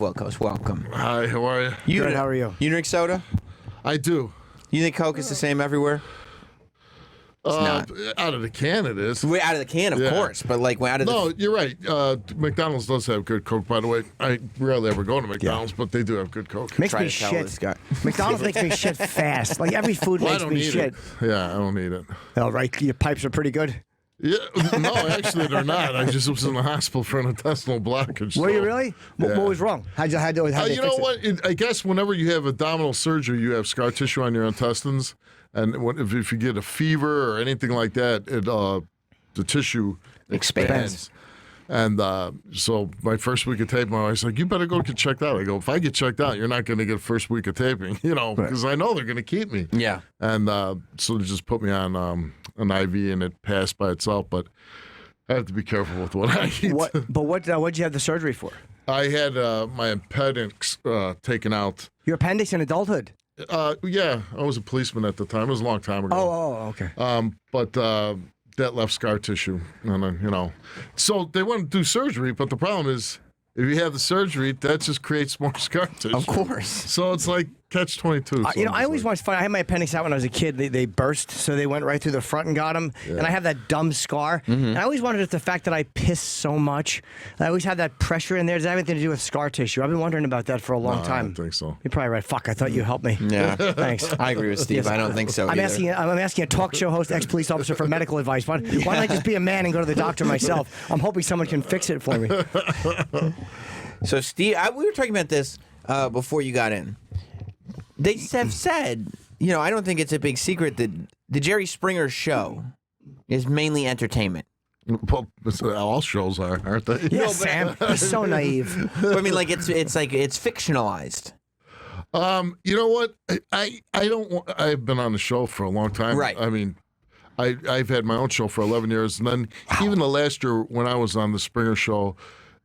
Wilkos, welcome. Hi, how are you? Good, how are you? You drink soda? I do. You think Coke is the same everywhere? Not. Out of the can, it is. Way out of the can, of course, but like out of the... No, you're right. McDonald's does have good Coke, by the way. I rarely ever go to McDonald's, but they do have good Coke. Makes Try me to tell shit. this guy. McDonald's makes me shit fast. Like every food Well, I makes don't me need shit. it. Yeah, I don't need it. All right, your pipes are pretty good. Yeah, no, actually, they're not. I just was in the hospital for an intestinal blockage. Were so- you really? Yeah. What was wrong? How'd they You fix know it? what? I guess whenever you have abdominal surgery, you have scar tissue on your intestines, and if you get a fever or anything like that, the tissue expands. And so my first week of taping, my wife's like, "You better go get checked out." I go, "If I get checked out, you're not going to get first week of taping, because I know they're going to keep me." Yeah. And so they just put me on an IV, and it passed by itself. But I have to be careful with what I eat. What'd you have the surgery for? I had my appendix taken out. Your appendix in adulthood. Yeah, I was a policeman at the time. It was a long time ago. Okay. But that left scar tissue, and so they want to do surgery. But the problem is, if you have the surgery, that just creates more scar tissue. Of course. So it's like catch-22. I always watched fun. I had my appendix out when I was a kid. They burst, so they went right through the front and got them. Yeah. And I have that dumb scar. And I always wondered if the fact that I piss so much, I always had that pressure in there. Does that have anything to do with scar tissue? I've been wondering about that for a long time. I don't think so. You're probably right. Fuck, I thought you helped me. Yeah. Thanks. I agree with Steve. Yes. I don't think so I'm either. asking a talk show host, ex-police officer for medical advice. Why don't I just be a man and go to the doctor myself? I'm hoping someone can fix it for me. So, Steve, we were talking about this before you got in. They have said, I don't think it's a big secret that the Jerry Springer show is mainly entertainment. Well, all shows are, aren't they? Yes, Sam. You're so naive. But I mean, like it's fictionalized. You know what? I don't want. I've been on the show for a long time. Right. I mean, I've had my own show for 11 years, and then even the last year when I was on the Springer show,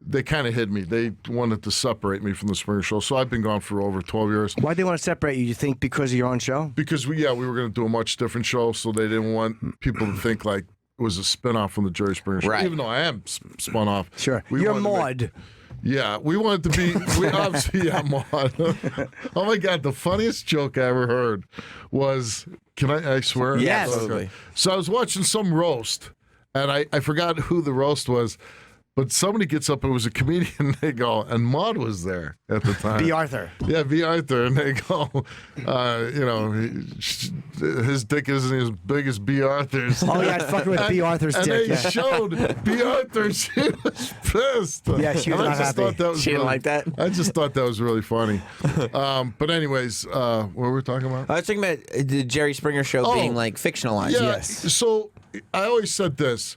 they kind of hid me. They wanted to separate me from the Springer show, so I've been gone for over 12 years. Why'd they want to separate you? You think because of your own show? Because we were going to do a much different show, so they didn't want people to think like it was a spinoff from the Jerry Springer show. Right. Even though I am spun off. Sure. We You're wanted to Maud. Yeah, we wanted to be. We obviously, yeah, Maud. Oh my God, the funniest joke I ever heard was. Can I swear? Yes. Absolutely. So I was watching some roast, and I forgot who the roast was. But somebody gets up, it was a comedian, they go, and Maud was there at the time. B. Arthur. Yeah, B. Arthur, and they go, his dick isn't as big as B. Arthur's. Oh, yeah, it's fucking with B. Arthur's and dick. they showed B. Arthur, she was pissed. Yeah, she was And not happy. Thought that was She didn't like that? I just thought that was really funny. But anyways, what were we talking about? I was talking about the Jerry Springer show being like fictionalized. Yeah, Yes. so I always said this.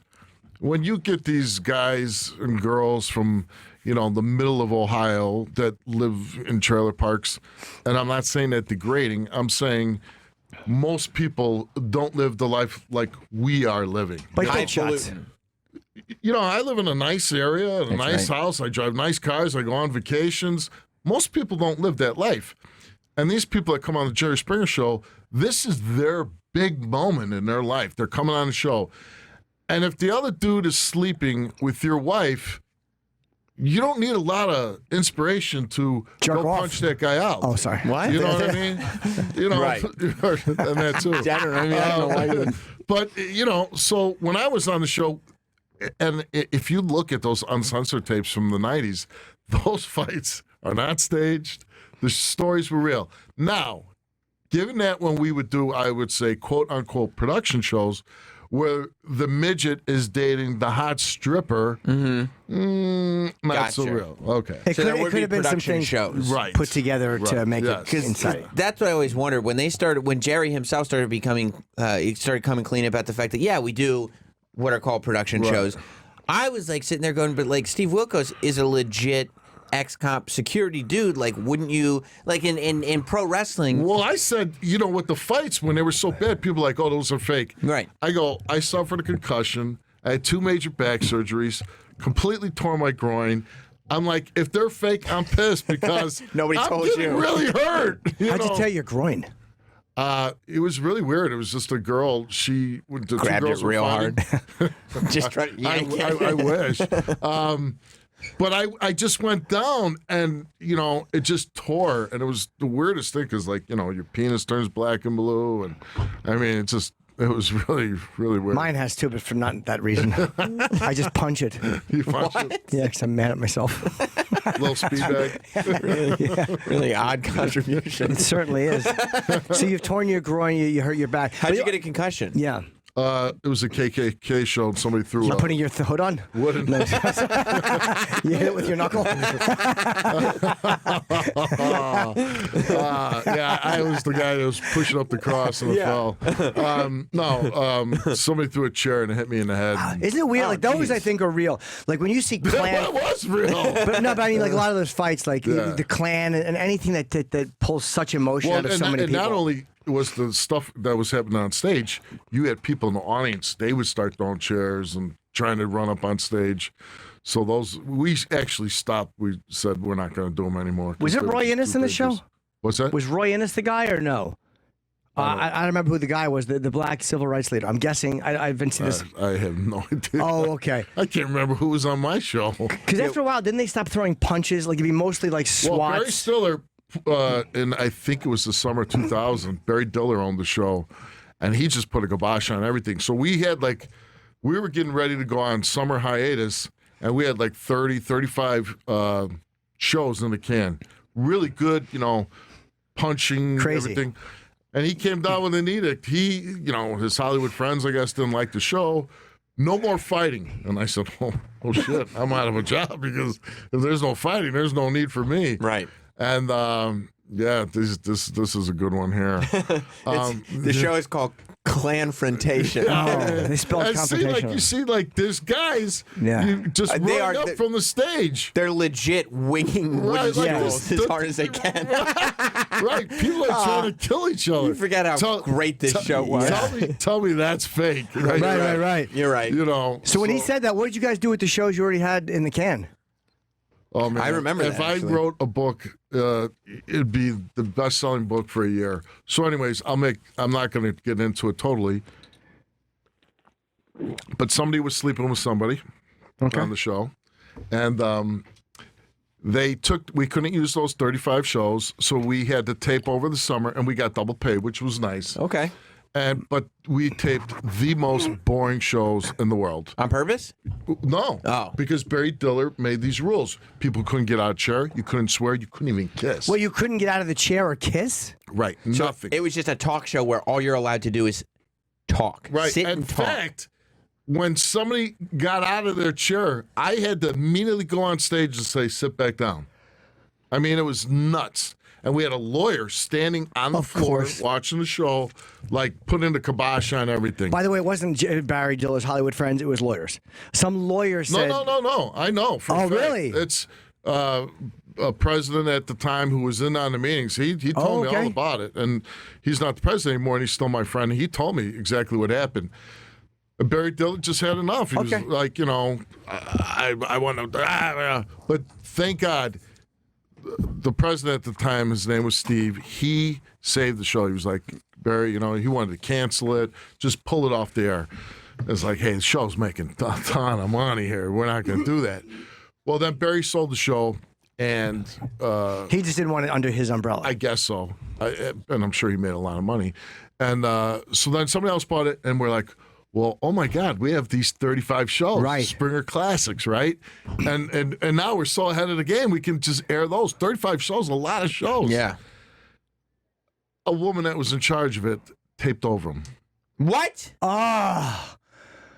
When you get these guys and girls from, the middle of Ohio that live in trailer parks, and I'm not saying that degrading, I'm saying most people don't live the life like we are living. But take shots. I live in a nice area, a nice house. I drive nice cars. I go on vacations. Most people don't live that life. And these people that come on the Jerry Springer show, this is their big moment in their life. They're coming on the show. And if the other dude is sleeping with your wife, you don't need a lot of inspiration to Jerk go off. punch that guy out. Oh, sorry. What? You know what I mean? Right. And that too. I don't know why you would. But, so when I was on the show, and if you look at those uncensored tapes from the 90s, those fights are not staged. The stories were real. Now, given that when we would do, I would say, quote-unquote production shows, where the midget is dating the hot stripper, not so Gotcha. real. Okay. It So there could would be have been some production things shows. Right. put together to make Yes. it inside. That's what I always wondered when Jerry himself started becoming, he started coming clean about the fact that we do what are called production shows. I was like sitting there going, but like Steve Wilkos is a legit ex-cop security dude. Like, wouldn't you like in pro wrestling? Well, I said, with the fights, when they were so bad, people were like, oh, those are fake. Right. I go, I suffered a concussion. I had 2 major back surgeries, completely tore my groin. I'm like, if they're fake, I'm pissed because Nobody I'm told getting you. really hurt. How'd you tear your groin? It was really weird. It was just a girl. The Grabbed two girls it real were fighting. hard. Just try to yank it. I wish. But I just went down and, it just tore. And it was the weirdest thing because, like, your penis turns black and blue. And, I mean, it was really, really weird. Mine has too, but for not that reason. I just punch it. You punch it? Yeah, because I'm mad at myself. Little speed bag. Really odd contribution. It certainly is. So you've torn your groin, you hurt your back. How'd you get a concussion? Yeah. It was a KKK show and somebody threw You a putting your hood on? wooden. You hit it with your knuckle? Yeah, I was the guy that was pushing up the cross and it fell. Somebody threw a chair and it hit me in the head. Isn't it weird? Like those, I think, are real. Like when you see Klan. That was real. But I mean, like a lot of those fights, like the Klan and anything that pulls such emotion out of so many people. Not only was the stuff that was happening on stage, you had people in the audience. They would start throwing chairs and trying to run up on stage. So we actually stopped. We said we're not going to do them anymore. Was it Roy Innes in the show? What's that? Was Roy Innes the guy or no? I don't remember who the guy was, the black civil rights leader. I'm guessing. I've been seeing this. I have no idea. Oh, okay. I can't remember who was on my show. Because after a while, didn't they stop throwing punches? Like it'd be mostly like swats. Well, Barry Stiller, and I think it was the summer 2000, Barry Diller owned the show, and he just put a kibosh on everything. So we had we were getting ready to go on summer hiatus, and we had 30, 35 shows in the can. Really good, punching, Crazy. everything. And he came down with an edict. He, his Hollywood friends, I guess, didn't like the show. No more fighting. And I said, oh shit, I'm out of a job because if there's no fighting, there's no need for me. Right. And this is a good one here. The show is called Clanfrontation. They spelled confrontation. You see, there's guys just They running are- up from the stage. They're legit winging wooden stools as hard as they can. Right, people are trying to kill each other. You forget how great this show was. Tell me that's fake. Right. You're right. So when he said that, what did you guys do with the shows you already had in the can? Oh man, I remember if that, I actually. wrote a book, it'd be the best-selling book for a year. So, anyways, I'm not going to get into it totally. But somebody was sleeping with somebody on the show, and we couldn't use those 35 shows, so we had to tape over the summer, and we got double pay, which was nice. Okay. But we taped the most boring shows in the world. On purpose? No. Oh. Because Barry Diller made these rules. People couldn't get out of chair. You couldn't swear. You couldn't even kiss. Well, you couldn't get out of the chair or kiss? Right. So Nothing. it was just a talk show where all you're allowed to do is talk. Right. Sit In and talk. fact, when somebody got out of their chair, I had to immediately go on stage and say, sit back down. I mean, it was nuts. And we had a lawyer standing on the floor watching the show, putting the kibosh on everything. By the way, it wasn't Barry Diller's Hollywood friends, it was lawyers. Some lawyer said... No. I know. For a fact. Really? It's a president at the time who was in on the meetings. He told me all about it. And he's not the president anymore, and he's still my friend. He told me exactly what happened. Barry Diller just had enough. He was like, I want to... But thank God... The president at the time, his name was Steve, he saved the show. He was like, Barry, he wanted to cancel it, just pull it off the air. It's like, hey, the show's making a ton of money here. We're not going to do that. Well, then Barry sold the show, and... he just didn't want it under his umbrella. I guess so. And I'm sure he made a lot of money. And so then somebody else bought it, and we're like, well, oh my God, we have these 35 shows, right? Springer Classics, right? And now we're so ahead of the game, we can just air those. 35 shows, a lot of shows. Yeah. A woman that was in charge of it taped over them. What?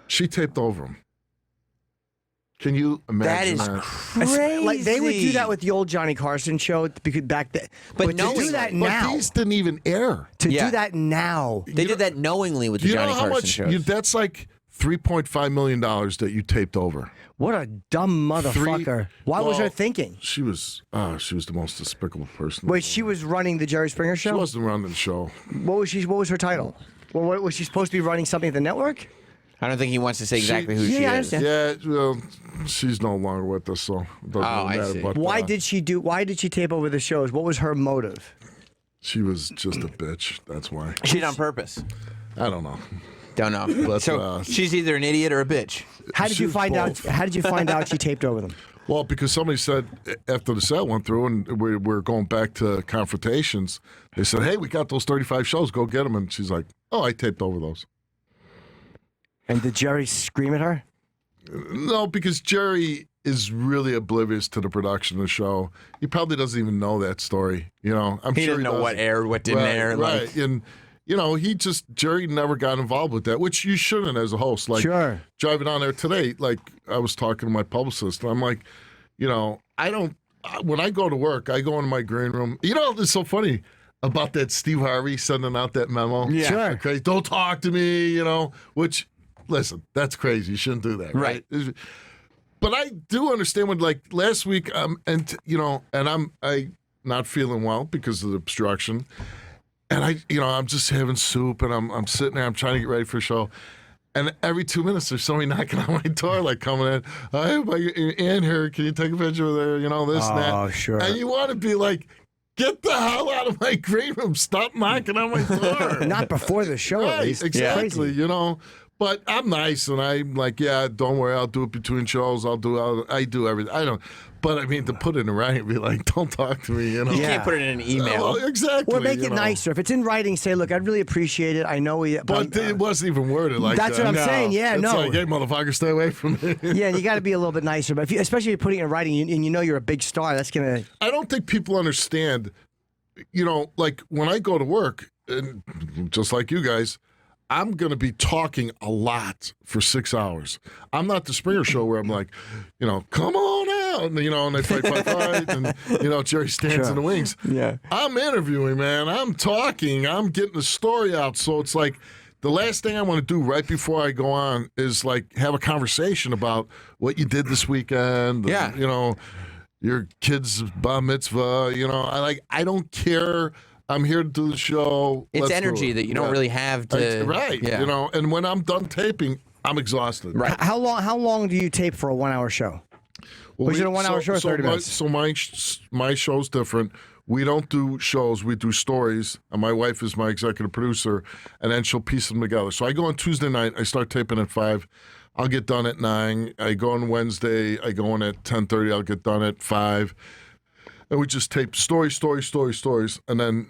She taped over them. Can you imagine that? That is crazy. Like they would do that with the old Johnny Carson show because back then. But to do that now, but these didn't even air. Do that now, they did that knowingly with the Johnny Carson shows. That's like $3.5 million that you taped over. What a dumb motherfucker! Why was her thinking? She was the most despicable person. Wait, she was running the Jerry Springer show. She wasn't running the show. What was her title? Well, what, was she supposed to be running something at the network? I don't think he wants to say exactly who she is. Yeah, well, she's no longer with us, so it doesn't really matter. I see. But, Why did she tape over the shows? What was her motive? She was just a bitch. That's why. She did on purpose. I don't know. Don't know. But, so she's either an idiot or a bitch. How did you find out? both. How did you find out she taped over them? Well, because somebody said after the set went through and we're going back to confrontations, they said, hey, we got those 35 shows. Go get them. And she's like, oh, I taped over those. And did Jerry scream at her? No, because Jerry is really oblivious to the production of the show. He probably doesn't even know that story. You know, I'm He sure didn't know doesn't. what aired, what didn't air. Right. Like, And, you know, Jerry never got involved with that, which you shouldn't as a host. Like, Sure. driving on there today, like, I was talking to my publicist, and I'm like, you know, when I go to work, I go into my green room. You know, it's so funny about that Steve Harvey sending out that memo. Yeah. Sure. Okay, don't talk to me, you know, which, listen, that's crazy. You shouldn't do that. Right. But I do understand when, like, last week, and I not feeling well because of the obstruction. And I'm just having soup, and I'm sitting there, I'm trying to get ready for a show. And every 2 minutes, there's somebody knocking on my door, like coming in. Hi, my aunt here. Can you take a picture with her? You know, this and that. Oh, sure. And you want to be like, get the hell out of my green room. Stop knocking on my door. Not before the show, at Right, least. exactly. Crazy. You know. But I'm nice, and I'm like, yeah, don't worry, I'll do it between shows. I do everything. I don't. But I mean, to put it in writing, be like, don't talk to me. You know. you Yeah. can't put it in an email. Well, exactly. Or make you it know. nicer. If it's in writing, say, look, I'd really appreciate it. I know we. But it wasn't even worded like That's that. what I'm saying. Yeah, It's no. like, hey, motherfucker, stay away from me. Yeah, and you got to be a little bit nicer. But especially if you're putting it in writing and you know you're a big star, that's going to. I don't think people understand, you know, like when I go to work, and just like you guys, I'm going to be talking a lot for 6 hours. I'm not the Springer Show where I'm like, you know, come on out, and, you know, and they fight, and, you know, Jerry stands in the wings. Yeah. I'm interviewing, man. I'm talking. I'm getting the story out. So it's like the last thing I want to do right before I go on is like have a conversation about what you did this weekend. Yeah. You know, your kid's bar mitzvah. You know, I don't care. I'm here to do the show. It's Let's do energy it. that you don't really have to. Right. Yeah. You know, and when I'm done taping, I'm exhausted. Right. How long do you tape for a 1 hour show? Was it a 1 hour show or 30 minutes? So my show's different. We don't do shows. We do stories. And my wife is my executive producer, and then she'll piece them together. So I go on Tuesday night. I start taping at 5. I'll get done at 9. I go on Wednesday. I go on at 10:30. I'll get done at 5. And we just tape stories. And then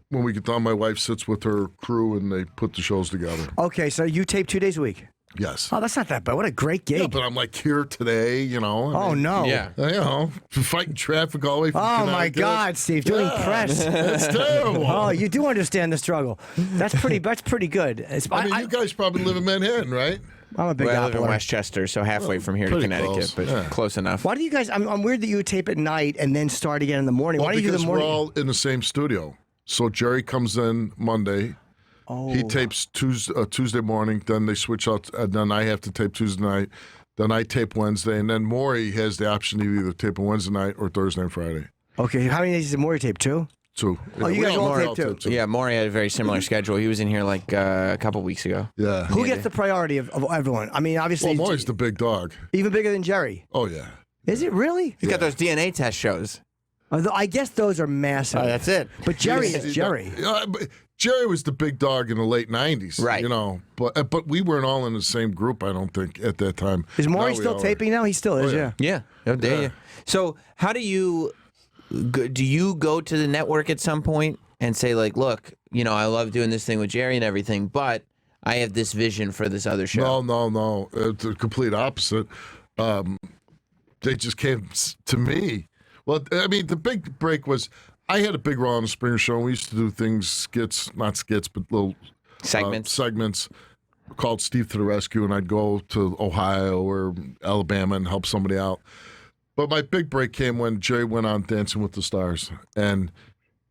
when we get done, my wife sits with her crew, and they put the shows together. Okay, so you tape 2 days a week. Yes. Oh, that's not that bad. What a great gig. Yeah, but I'm like here today, you know. I Oh, mean, no. Yeah. You know, fighting traffic all the way from Oh, my Connecticut. God, Steve. Doing press. It's terrible. Oh, you do understand the struggle. That's pretty good. I mean, you guys probably live in Manhattan, right? I'm a big Well, I live in Appler. Westchester, so halfway from here to pretty Connecticut, close, but yeah. close enough. Why do you guys? I'm weird that you would tape at night and then start again in the morning. Well, Why do you do because the we're morning? all in the same studio. So Jerry comes in Monday. Oh. He tapes Tuesday morning. Then they switch out. And then I have to tape Tuesday night. Then I tape Wednesday. And then Maury has the option to either tape on Wednesday night or Thursday and Friday. Okay, how many days did Maury tape? 2? 2. Oh, you we guys all tape tape too? Yeah, Maury had a very similar schedule. He was in here like a couple weeks ago. Yeah. Who gets the priority of everyone? I mean, obviously, Well, Maury's the big dog. even bigger than Jerry. Oh, yeah. Is it really? He's got those DNA test shows. Although I guess those are massive. That's it. But Jerry is Jerry. But Jerry was the big dog in the late 90s. Right. You know, but we weren't all in the same group, I don't think, at that time. Is Maury Now we still all are. taping now? He still is, yeah. yeah. Yeah. How dare you? So, how do you go to the network at some point and say, like, look, you know, I love doing this thing with Jerry and everything, but I have this vision for this other show? No. It's the complete opposite. They just came to me. Well, I mean, the big break was I had a big role on the Springer Show. And we used to do things, not skits, but little segments called Steve to the Rescue, and I'd go to Ohio or Alabama and help somebody out. But my big break came when Jerry went on Dancing with the Stars, and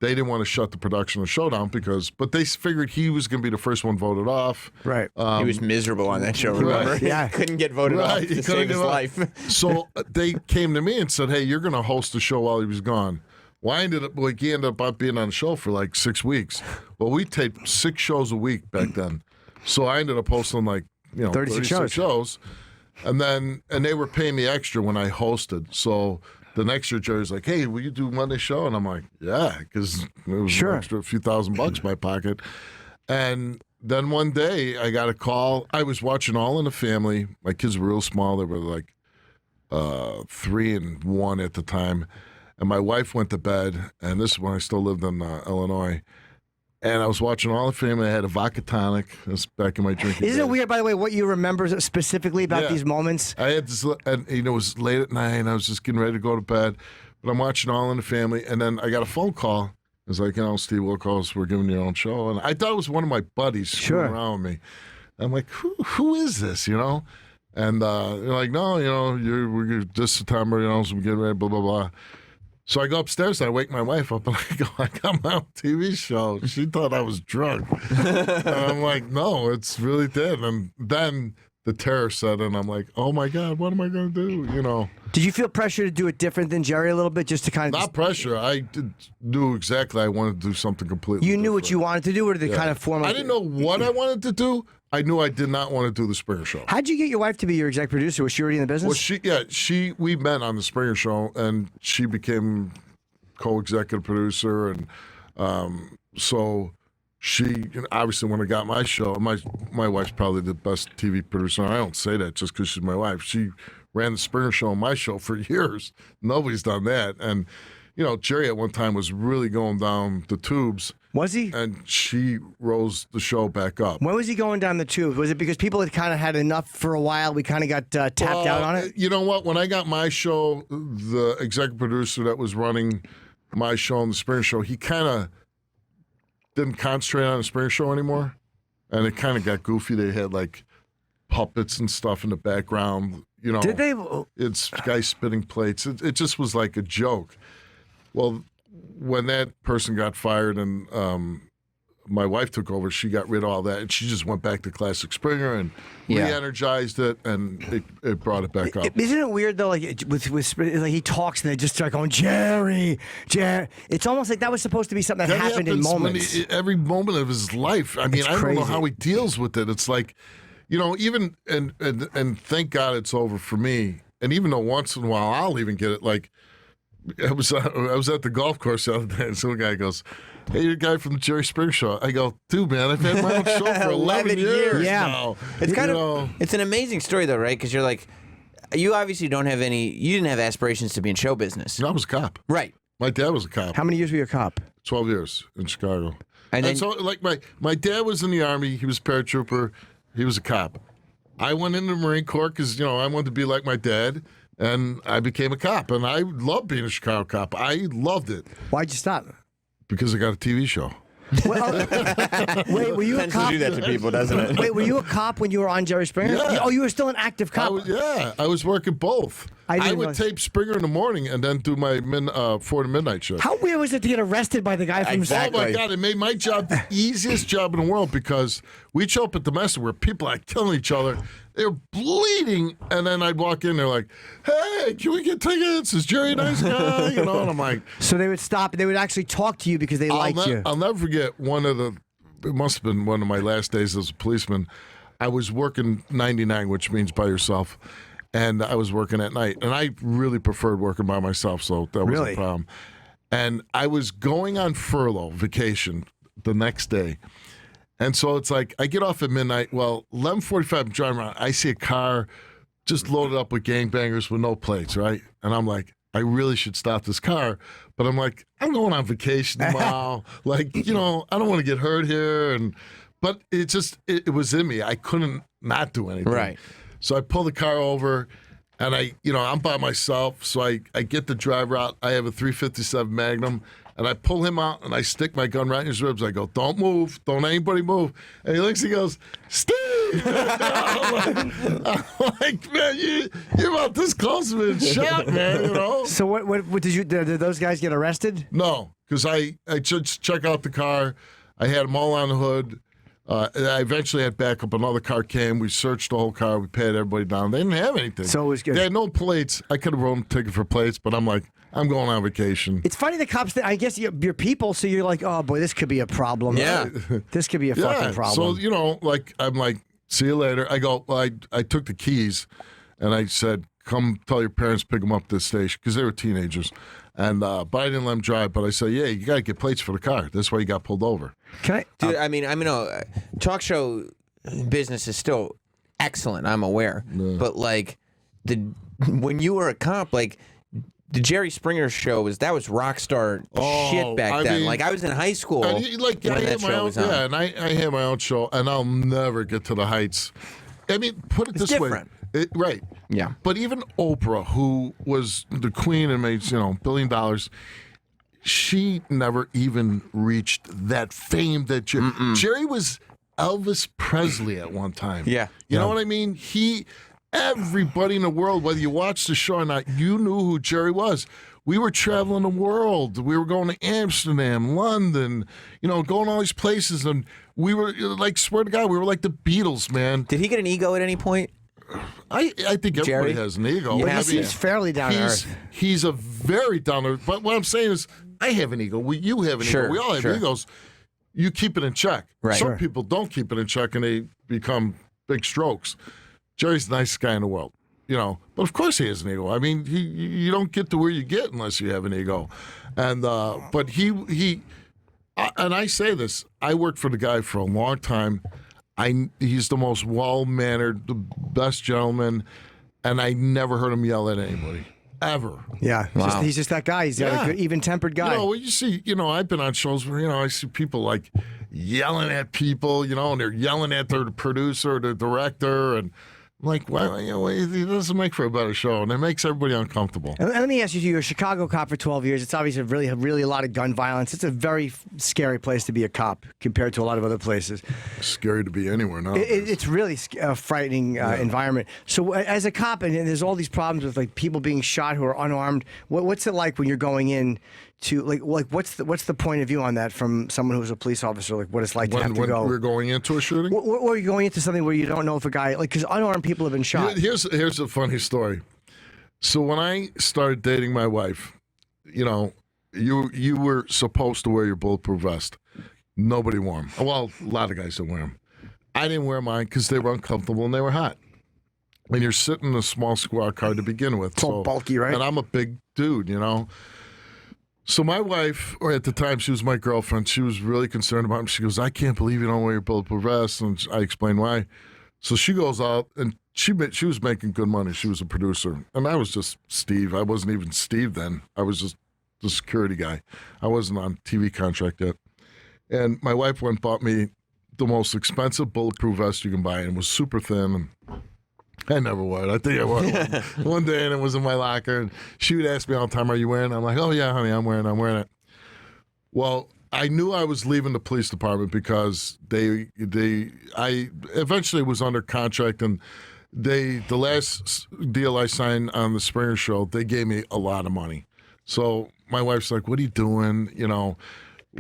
they didn't want to shut the production of the show down but they figured he was going to be the first one voted off. Right. He was miserable on that show, remember? Right. Yeah. Couldn't get voted off He to couldn't save his give up. life. So they came to me and said, hey, you're going to host the show while he was gone. Well, he ended up being on the show for like 6 weeks. Well, we taped 6 shows a week back then. So I ended up hosting 36 shows. And they were paying me extra when I hosted. So the next year, Jerry's like, hey, will you do Monday show? And I'm like, yeah, because it was an extra few $1,000 in my pocket. And then one day I got a call. I was watching All in the Family. My kids were real small. They were like 3-1 at the time, and my wife went to bed. And this is when I still lived in Illinois. And I was watching All the Family. I had a vodka tonic. That's back in my drinking Isn't days. it weird, by the way, what you remember specifically about these moments? I had this, and it was late at night, and I was just getting ready to go to bed. But I'm watching All in the Family, and then I got a phone call. It was like, Steve Wilkos, we're giving you your own show. And I thought it was one of my buddies screwing around with me. I'm like, who is this, And they're like, no, we're this September, so we're getting ready, blah, blah, blah. So I go upstairs and I wake my wife up and I go, I got my own TV show. She thought I was drunk. And I'm like, no, it's really dead. And then the terror set in. I'm like, oh my God, what am I going to do? Did you feel pressure to do it different than Jerry a little bit, just to kind of... Not pressure. I knew exactly I wanted to do something completely different. You knew what you wanted to do, or did it kind of form... I didn't know what I wanted to do. I knew I did not want to do the Springer Show. How'd you get your wife to be your exec producer? Was she already in the business? Well, we met on the Springer Show, and she became co-executive producer, and so she obviously when I got my show, my wife's probably the best TV producer. And I don't say that just because she's my wife. She ran the Springer Show and my show for years. Nobody's done that, and Jerry at one time was really going down the tubes. Was he? And she rose the show back up. When was he going down the tubes? Was it because people had kind of had enough for a while? We kind of got tapped out on it? You know what? When I got my show, the executive producer that was running my show and the Springer Show, he kind of didn't concentrate on the Springer Show anymore. And it kind of got goofy. They had like puppets and stuff in the background. Did they? It's guys spitting plates. It just was like a joke. Well, when that person got fired and my wife took over, she got rid of all that, and she just went back to classic Springer and re-energized it, and it brought it back up. Isn't it weird though? Like with like he talks and they just start going Jerry. It's almost like that was supposed to be something that happened in moments. Every moment of his life. I mean, I don't know how he deals with it. It's like, even and thank God it's over for me. And even though once in a while I'll even get it, like. I was at the golf course the other day, and some guy goes, "Hey, you're a guy from the Jerry Springer Show." I go, "Dude, man, I've had my own show for 11 years now." It's it's an amazing story, though, right? Because you're like, you obviously you didn't have aspirations to be in show business. I was a cop. Right. My dad was a cop. How many years were you a cop? 12 years in Chicago. And so, like, my dad was in the Army. He was a paratrooper. He was a cop. I went into the Marine Corps because, I wanted to be like my dad. And I became a cop, and I loved being a Chicago cop. I loved it. Why'd you stop? Because I got a TV show. Well, wait, were you a cop? To do that to people, doesn't it? Wait, were you a cop when you were on Jerry Springer? Yeah. Oh, you were still an active cop. I was working both. I would realize. tape Springer in the morning and then do my 4 to midnight shift. How weird was it to get arrested by the guy from Exactly. Oh my God! It made my job the easiest job in the world because we'd show up at domestic where people are killing each other. They're bleeding, and then I'd walk in. They're like, "Hey, can we get tickets? Is Jerry a nice guy?" And I'm like, so they would stop. They would actually talk to you because they liked you. I'll never forget it must have been one of my last days as a policeman. I was working 99, which means by yourself, and I was working at night. And I really preferred working by myself, so that wasn't a problem. And I was going on furlough, vacation, the next day. And so it's like, I get off at midnight. Well, 11:45, I'm driving around. I see a car just loaded up with gangbangers with no plates, right? And I'm like, I really should stop this car. But I'm like, I'm going on vacation tomorrow. Like, I don't want to get hurt here. But it was in me. I couldn't not do anything. Right. So I pull the car over, and I'm by myself. So I get the driver out. I have a .357 Magnum. And I pull him out, and I stick my gun right in his ribs. I go, "Don't move. Don't anybody move." And he looks, he goes, "Steve!" I'm like, "Man, you're about this close to being shot, man, So what did those guys get arrested? No, because I just check out the car. I had them all on the hood. I eventually had backup. Another car came. We searched the whole car. We patted everybody down. They didn't have anything. So it was good. They had no plates. I could have wrote them a ticket for plates, but I'm like, I'm going on vacation. It's funny the cops. I guess you're people, so you're like, oh boy, this could be a problem. Yeah, this could be a fucking problem. So I'm like, see you later. I go. Well, I took the keys, and I said, come tell your parents pick them up at this station because they were teenagers. And but I didn't let them drive. But I said, yeah, you got to get plates for the car. That's why you got pulled over. Can I? Dude, I mean, talk show business is still excellent. I'm aware, but like when you were a cop, like the Jerry Springer show was rock star shit back then. Like I was in high school I when that show was on. Yeah, and I had my own show, and I'll never get to the heights. I mean, put it It's this different. way. Right. Yeah. But even Oprah, who was the queen and made, $1 billion, she never even reached that fame that Jerry was Elvis Presley at one time. Yeah. You know what I mean? Everybody in the world, whether you watched the show or not, you knew who Jerry was. We were traveling the world. We were going to Amsterdam, London, going all these places. And we were, like, swear to God, we were like the Beatles, man. Did he get an ego at any point? I think everybody Jerry? has an ego. Yeah, But he seems fairly down to earth. He's a very down to earth. But what I'm saying is, I have an ego. You have an Sure, ego. We all have sure. egos. You keep it in check. Right. Some Sure. people don't keep it in check, and they become big strokes. Jerry's the nicest guy in the world, But of course he has an ego. I mean, you don't get to where you get unless you have an ego. And but he and I say this, I worked for the guy for a long time. He's the most well-mannered, the best gentleman, and I never heard him yell at anybody. Ever. Yeah, Wow. he's just that guy. He's got a good, even-tempered guy. You see, I've been on shows where, I see people like yelling at people, and they're yelling at the producer, the director, and I'm like, well, it doesn't make for a better show, and it makes everybody uncomfortable. And let me ask you, you're a Chicago cop for 12 years. It's obviously really a lot of gun violence. It's a very scary place to be a cop compared to a lot of other places. It's scary to be anywhere now. It's really a frightening environment. So as a cop, and there's all these problems with like people being shot who are unarmed. What's it like when you're going in to like what's the point of view on that from someone who's a police officer? Like what it's like to have to go. When we're going into a shooting? Or you're going into something where you don't know if a guy, like, because unarmed people have been shot. Here's a funny story. So when I started dating my wife, you were supposed to wear your bulletproof vest. Nobody wore them. Well, a lot of guys didn't wear them. I didn't wear mine because they were uncomfortable and they were hot. And you're sitting in a small squad car to begin with. It's all bulky, right? And I'm a big dude, So my wife, or at the time she was my girlfriend, she was really concerned about me. She goes, I can't believe you don't wear your bulletproof vest. And I explained why. So she goes out, and she was making good money. She was a producer. And I was just Steve. I wasn't even Steve then. I was just the security guy. I wasn't on TV contract yet. And my wife went and bought me the most expensive bulletproof vest you can buy, and it was super thin. And I never wore it. I think I wore it one day, and it was in my locker. And she would ask me all the time, "Are you wearing it?" I'm like, "Oh yeah, honey, I'm wearing it." Well, I knew I was leaving the police department because I eventually was under contract, and the last deal I signed on the Springer Show, they gave me a lot of money. So my wife's like, "What are you doing?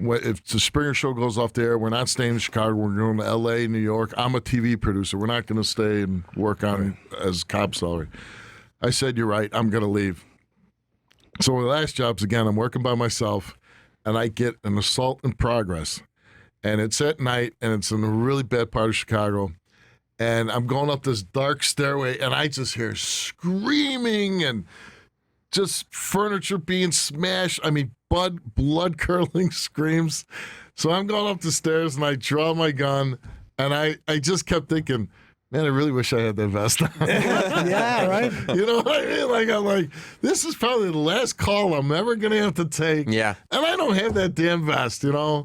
If the Springer Show goes off the air, we're not staying in Chicago. We're going to L.A., New York. I'm a TV producer. We're not going to stay and work on as cop salary." I said, "You're right. I'm going to leave." So my last job's, again, I'm working by myself, and I get an assault in progress. And it's at night, and it's in a really bad part of Chicago. And I'm going up this dark stairway, and I just hear screaming and just furniture being smashed. I mean, blood-curdling screams. So I'm going up the stairs, and I draw my gun, and I just kept thinking, man, I really wish I had that vest on. Yeah, right? You know what I mean? I'm like, this is probably the last call I'm ever going to have to take. Yeah. And I don't have that damn vest, Where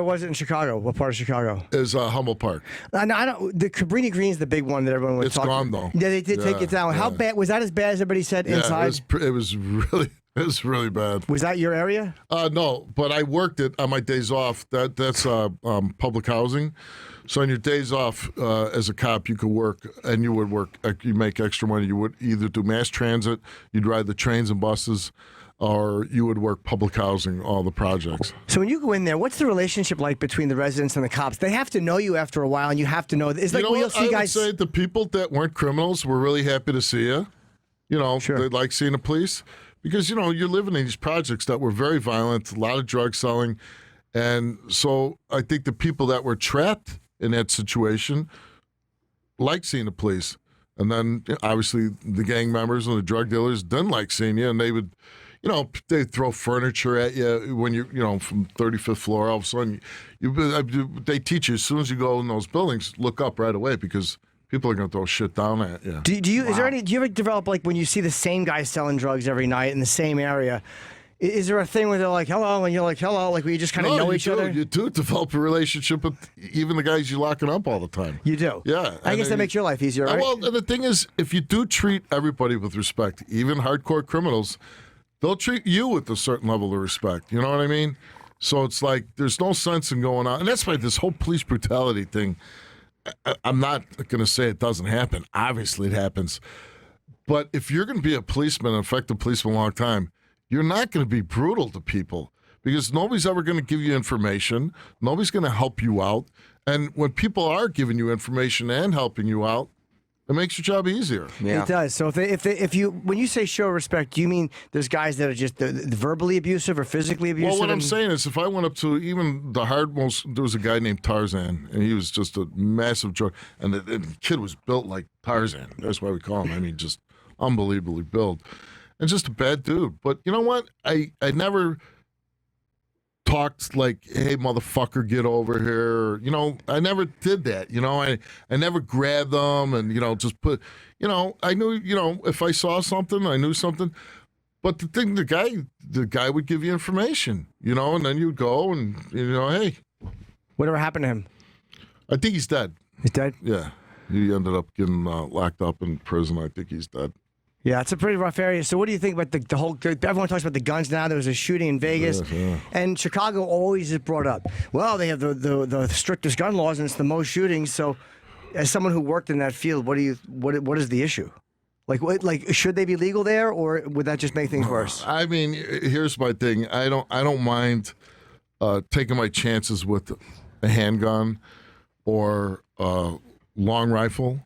was it in Chicago? What part of Chicago? Is Humboldt Park. I don't. The Cabrini Green's the big one that everyone was It's talking. gone, though. Yeah, they did take it down. How bad was that? As bad as everybody said inside? It was really bad. Was that your area? No, but I worked it on my days off. That's public housing. So on your days off as a cop, you could work, and you would work. You make extra money. You would either do mass transit, you'd ride the trains and buses, or you would work public housing, all the projects. So when you go in there, what's the relationship like between the residents and the cops? They have to know you after a while, and you have to know. It's like we'll see guys. I would say the people that weren't criminals were really happy to see you. Sure. They like seeing the police because you're living in these projects that were very violent, a lot of drug selling, and so I think the people that were trapped in that situation liked seeing the police, and then obviously the gang members and the drug dealers didn't like seeing you, and they would. They'd throw furniture at you when you're, from 35th floor. All of a sudden, they teach you as soon as you go in those buildings, look up right away because people are going to throw shit down at you. Do you ever develop, like, when you see the same guy selling drugs every night in the same area? Is there a thing where they're like, hello, and you're like, hello, like, where you just kind of know each other? You do develop a relationship with even the guys you're locking up all the time. You do? Yeah. I guess that makes your life easier, right? Well, and the thing is, if you do treat everybody with respect, even hardcore criminals, they'll treat you with a certain level of respect. You know what I mean? So it's like there's no sense in going on. And that's why this whole police brutality thing, I'm not going to say it doesn't happen. Obviously it happens. But if you're going to be a policeman, an effective policeman a long time, you're not going to be brutal to people because nobody's ever going to give you information. Nobody's going to help you out. And when people are giving you information and helping you out, it makes your job easier. Yeah. It does. So if you when you say show respect, do you mean there's guys that are just verbally abusive or physically abusive? Well, what I'm saying is, if I went up to even the hardmost, there was a guy named Tarzan, and he was just a massive drug, and the kid was built like Tarzan. That's why we call him. I mean, just unbelievably built, and just a bad dude. But you know what? I never talked like, hey, motherfucker, get over here. You know, I never did that. You know, I never grabbed them and, you know, just put, you know, I knew, you know, if I saw something, I knew something. But the thing, the guy would give you information, you know, and then you'd go and, you know, hey. Whatever happened to him? I think he's dead. He's dead? Yeah. He ended up getting locked up in prison. I think he's dead. Yeah, it's a pretty rough area. So what do you think about the whole, everyone talks about the guns now. There was a shooting in Vegas. Yeah. And Chicago always is brought up. Well, they have the strictest gun laws and it's the most shootings. So as someone who worked in that field, what is the issue? Like should they be legal there or would that just make things worse? I mean, here's my thing. I don't mind taking my chances with a handgun or a long rifle.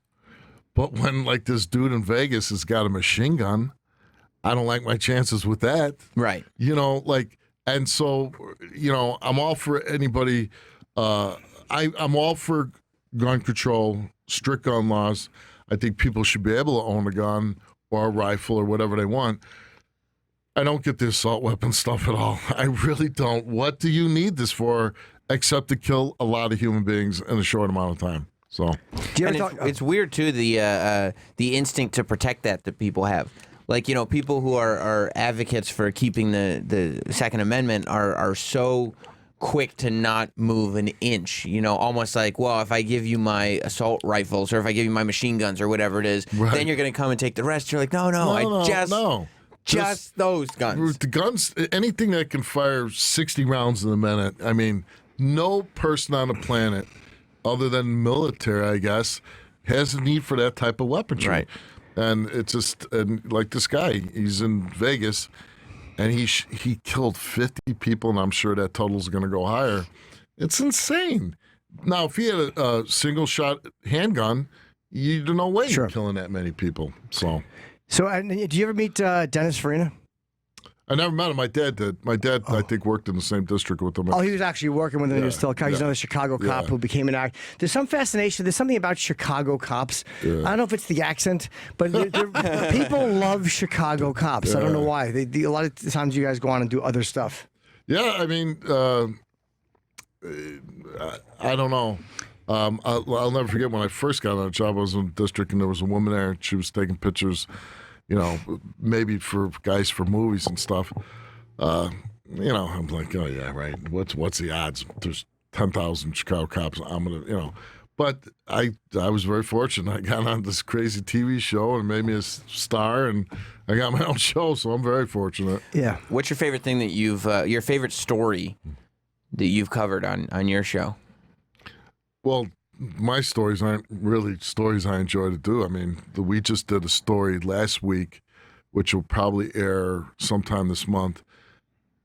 But when, like, this dude in Vegas has got a machine gun, I don't like my chances with that. Right. You know, like, and so, you know, I'm all for anybody. I'm all for gun control, strict gun laws. I think people should be able to own a gun or a rifle or whatever they want. I don't get the assault weapon stuff at all. I really don't. What do you need this for except to kill a lot of human beings in a short amount of time? So, it's weird too, the instinct to protect that people have. Like, you know, people who are advocates for keeping the Second Amendment are so quick to not move an inch. You know, almost like, well, if I give you my assault rifles or if I give you my machine guns or whatever it is, right, then you're going to come and take the rest. You're like, no. Just those guns. The guns, anything that can fire 60 rounds in a minute. I mean, no person on the planet, other than military, I guess, has a need for that type of weaponry. Right. And it's just, and like this guy, he's in Vegas, and he killed 50 people, and I'm sure that total's going to go higher. It's insane. Now, if he had a single-shot handgun, there's no way you're killing that many people. So, do you ever meet Dennis Farina? I never met him. My dad did. My dad, I think, worked in the same district with him. Oh, he was actually working with him. He was still a cop. He's another Chicago cop who became an actor. There's some fascination. There's something about Chicago cops. Yeah. I don't know if it's the accent, but people love Chicago cops. I don't know why. A lot of times you guys go on and do other stuff. Yeah, I mean, I don't know. I'll never forget when I first got on a job. I was in the district, and there was a woman there. She was taking pictures, you know, maybe for guys for movies and stuff. You know, I'm like, oh yeah, right. What's the odds? There's 10,000 Chicago cops. I'm gonna, you know. But I was very fortunate. I got on this crazy TV show and made me a star, and I got my own show. So I'm very fortunate. Yeah. What's your favorite thing that your favorite story that you've covered on your show? Well, my stories aren't really stories I enjoy to do. I mean, we just did a story last week, which will probably air sometime this month,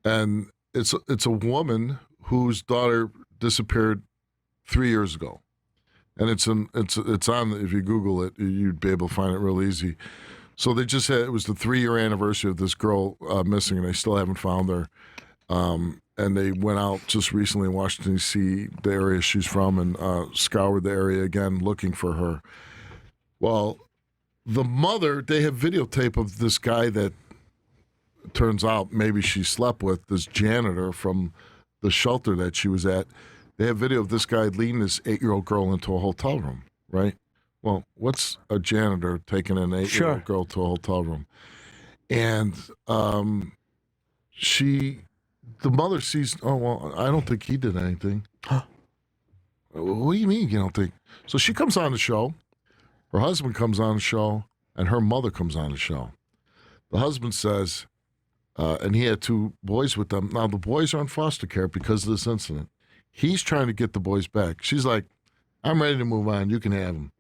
and it's a woman whose daughter disappeared 3 years ago, and it's on. If you Google it, you'd be able to find it real easy. So they just had, it was the 3-year anniversary of this girl missing, and they still haven't found her. And they went out just recently in Washington, D.C., the area she's from, and scoured the area again looking for her. Well, the mother, they have videotape of this guy that turns out maybe she slept with, this janitor from the shelter that she was at. They have video of this guy leading this 8-year-old girl into a hotel room, right? well, what's a janitor taking an 8-year-old girl to a hotel room? And the mother sees, oh, well, I don't think he did anything. What do you mean you don't think? So she comes on the show. Her husband comes on the show, and her mother comes on the show. The husband says, and he had 2 boys with them. Now, the boys are in foster care because of this incident. He's trying to get the boys back. She's like, I'm ready to move on. You can have them.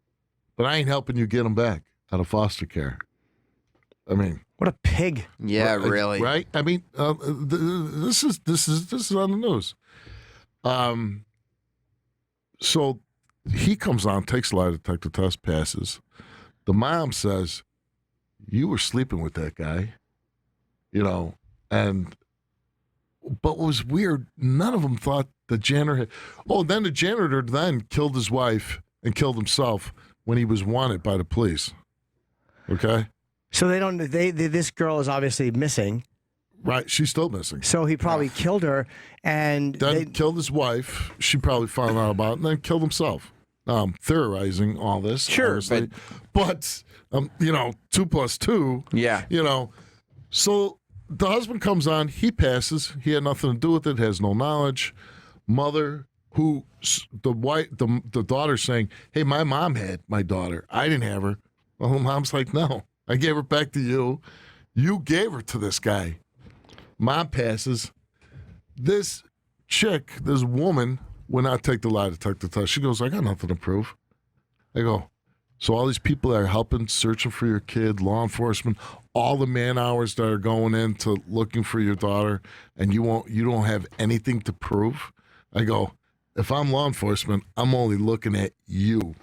But I ain't helping you get them back out of foster care. I mean, What a pig. Yeah, really. right? I mean, this is on the news. So he comes on, takes a lie detector test, passes. The mom says, "You were sleeping with that guy," and but what was weird, none of them thought the janitor had. Oh, then the janitor then killed his wife and killed himself when he was wanted by the police. Okay. So they don't. This girl is obviously missing. Right, she's still missing. So he probably killed her, and Then killed his wife. She probably found out about it, and then killed himself. Theorizing all this, Sure, obviously. but 2 plus 2. Yeah. So the husband comes on. He passes. He had nothing to do with it. Has no knowledge. Mother, the daughter saying, "Hey, my mom had my daughter. I didn't have her." Well, the mom's like, "No, I gave her back to you. You gave her to this guy." Mom passes. This chick, this woman, would not take the lie detector test. She goes, "I got nothing to prove." I go, so all these people that are helping, searching for your kid, law enforcement, all the man hours that are going into looking for your daughter, and you don't have anything to prove? I go, if I'm law enforcement, I'm only looking at you.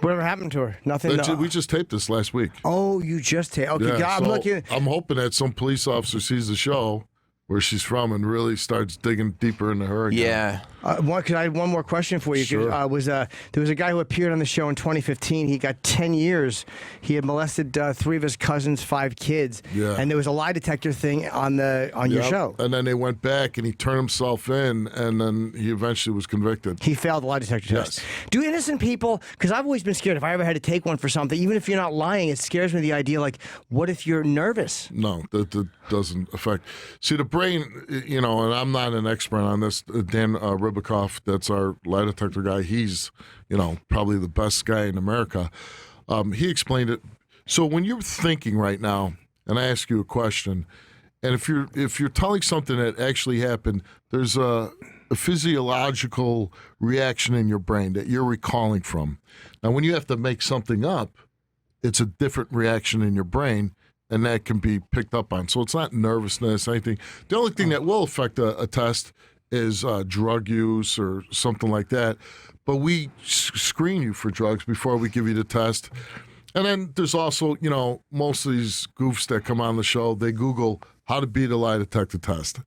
whatever happened to her? Nothing. We just taped this last week. Oh, you just taped. Okay, Yeah, God, I'm so looking. I'm hoping that some police officer sees the show where she's from and really starts digging deeper into her again. Yeah. Could I have one more question for you? Sure. There was a guy who appeared on the show in 2015. He got 10 years. He had molested 3 of his cousins, 5 kids. Yeah. And there was a lie detector thing on your Yep. show. And then they went back and he turned himself in, and then he eventually was convicted. He failed the lie detector test. Yes. Do innocent people, because I've always been scared if I ever had to take one for something, even if you're not lying, it scares me the idea, like, what if you're nervous? No, that doesn't affect. See, the brain, and I'm not an expert on this. Dan Ribicoff, that's our lie detector guy. He's, probably the best guy in America. He explained it. So when you're thinking right now, and I ask you a question, and if you're telling something that actually happened, there's a physiological reaction in your brain that you're recalling from. Now, when you have to make something up, it's a different reaction in your brain, and that can be picked up on. So it's not nervousness, anything. The only thing that will affect a test is drug use or something like that. But we screen you for drugs before we give you the test. And then there's also, most of these goofs that come on the show, they Google how to beat a lie detector test.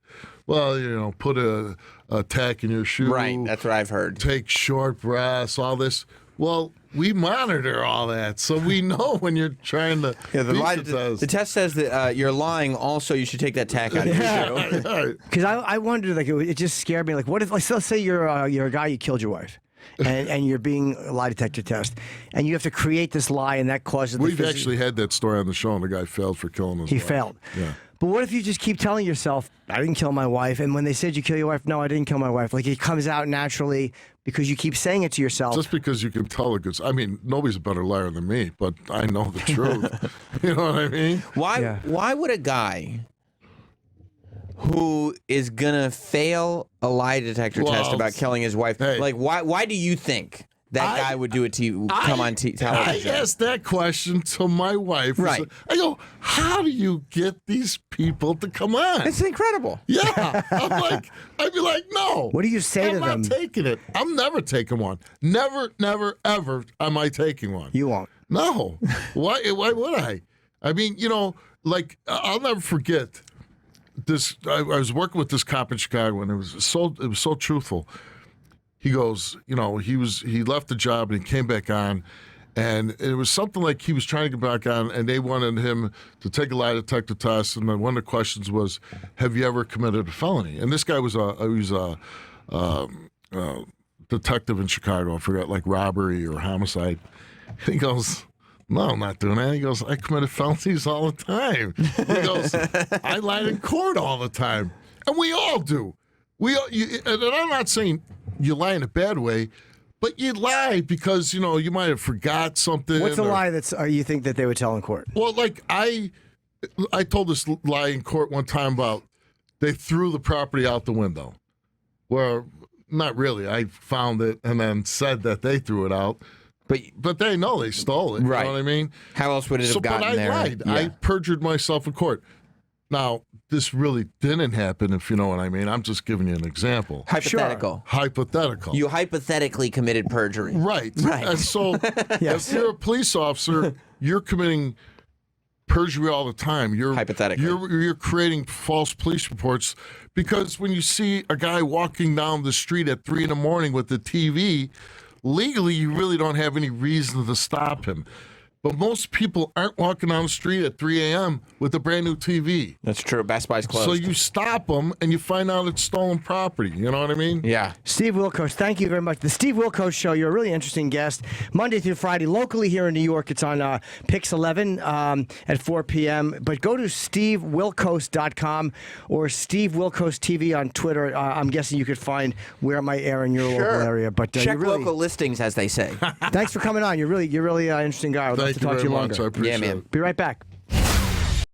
Well, put a tack in your shoe. Right, that's what I've heard. Take short breaths, all this. Well, we monitor all that, so we know when you're trying to beat the test. The test says that you're lying. Also, you should take that tack out of your shoe. Because I wondered, it just scared me. Like, what if, let's say you're a guy, you killed your wife, and you're being a lie detector test, and you have to create this lie, and that causes. We've actually had that story on the show, and the guy failed for killing his wife. He failed. Yeah. But what if you just keep telling yourself, I didn't kill my wife, and when they said you kill your wife, no, I didn't kill my wife. Like, it comes out naturally because you keep saying it to yourself. Just because you can tell a good. I mean, nobody's a better liar than me, but I know the truth. You know what I mean? Why would a guy who is gonna fail a lie detector test about killing his wife, why do you think that guy would do it to you? Come on television. I asked that question to my wife. Right. I go, how do you get these people to come on? It's incredible. Yeah. I'd be like, no. What do you say to them? I'm not taking it. I'm never taking one. Never, never, ever am I taking one. You won't. No. Why would I? I mean, I'll never forget this. I was working with this cop in Chicago, and it was so truthful. He goes, he left the job and he came back on, and it was something like he was trying to get back on, and they wanted him to take a lie detector test, and then one of the questions was, "Have you ever committed a felony?" And this guy was a detective in Chicago. I forgot, like robbery or homicide. He goes, no, I'm not doing that. He goes, I committed felonies all the time. He goes, I lied in court all the time. And we all do. And I'm not saying you lie in a bad way, but you lie because, you might have forgot something. What's a lie that's you think that they would tell in court? Well, like I told this lie in court one time about they threw the property out the window. Well, not really. I found it and then said that they threw it out. But they know they stole it. Right. You know what I mean? How else would it have gotten but there? I lied. Yeah. I perjured myself in court. Now, this really didn't happen, if you know what I mean. I'm just giving you an example. Hypothetical. Hypothetical. You hypothetically committed perjury. Right. Right. And so if you're a police officer, you're committing perjury all the time. Hypothetically. You're creating false police reports because when you see a guy walking down the street at 3 a.m. with the TV, legally you really don't have any reason to stop him. But most people aren't walking down the street at 3 a.m. with a brand new TV. That's true. Best Buy's closed. So you stop them and you find out it's stolen property. You know what I mean? Yeah. Steve Wilkos, thank you very much. The Steve Wilkos Show, you're a really interesting guest. Monday through Friday, locally here in New York. It's on Pix 11 at 4 p.m. But go to stevewilkos.com or Steve Wilkos TV on Twitter. I'm guessing you could find where I might air in your local area. But check really, local listings, as they say. thanks for coming on. You're really an interesting guy. I would love to talk to you very longer. much. I appreciate Yeah, man. it. Be right back.